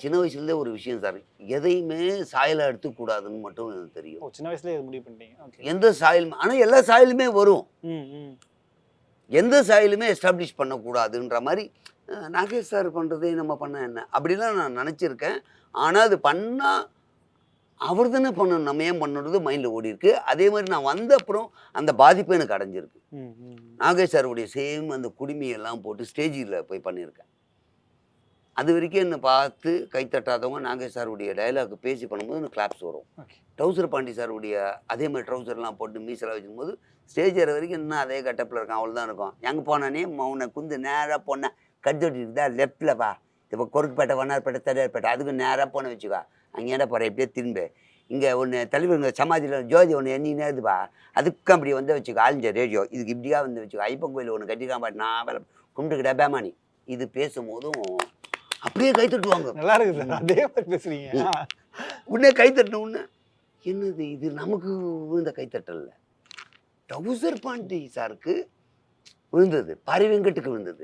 சின்ன வயசுலேருந்தே ஒரு விஷயம் சார், எதையுமே சாயலா எடுத்துக்கூடாதுன்னு மட்டும் எனக்கு தெரியும். ஓ! சின்ன வயசுலயே இது முடிவு பண்ணிட்டீங்க. ஓகே. எந்த சாயல் ஆனா எல்லா சாயலுமே வரும். ம், ம். எந்த சாயலுமே எஸ்டாப்ளிஷ் பண்ணக்கூடாதுன்ற மாரி, நாகேஷ் சார் பண்றதே நம்ம பண்ணா என்ன? அப்படிலாம் நான் நெனச்சிருக்கேன். ஆனா அது பண்ணா, அவர் தானே பண்ணணும். நம்ம ஏன் பண்ணணுன்றது மைண்ட்ல ஓடியிருக்கு. அதே மாரி நான் வந்த அப்புறம் அந்த பாதிப்பு எனக்கு அடைஞ்சிருக்கு. ம், ம். நாகேஷ் சாருடைய சேம் அந்த குடுமியெல்லாம் போட்டு ஸ்டேஜில போய் பண்ணியிருக்கேன். அதுவரைக்கும் என்ன பார்த்து கை தட்டாதவங்க நாகேஷ் சாருடைய டயலாக் பேசி பண்ணும்போது எனக்கு கிளாப்ஸ் வரும். ஓகே. டவுசர் பாண்டி சாருடைய அதே மாரி ட்ரவுசர்லாம் போட்டு மீசலாம் வச்சுக்கும்போது, ஸ்டேஜ் ஏற வரைக்கும் இன்னும் அதே கெட்டப்ல இருக்கான். அவ்வளோதான் இருக்கும். எங்க போனானே மௌன குந்து நேரா போன கட்ஜோட்டி இருக்குதா லெஃப்ட்ல வா. இப்போ கொருக்குப்பேட்டை, வண்ணாரப்பேட்டை, தடியார்பேட்டை அதுக்கு நேரா போன வச்சுக்கோ. அங்கேயாண்டா போற இப்படியே திரும்பு. இங்க ஒண்ணு தலைவர் சமாதியில ஜோதி ஒண்ணு எண்ணிக்கினே இருக்குதுப்பா. அதுக்கும் அப்படி வந்து வச்சுக்கோ. All India radio. இதுக்கு இப்படியா வந்து வச்சுக்கோ. ஐயப்பன் கோயில் ஒண்ணு கட்டியிருக்கான் பாரு. நான் வேல கும்பிட்டுக்கிட்டா பேமானி. இது பேசும்போதும் அப்படியே கை தட்டுவாங்க. நல்லா இருக்கு சார். அதே மாரி பேசுறீங்க. உடனே கை தட்டின உடனே, என்னது இது நமக்கு விழுந்த கைத்தட்டல்ல. டவுசர் பாண்டி சாருக்கு விழுந்தது. பாரி வெங்கட்டுக்கு விழுந்தது.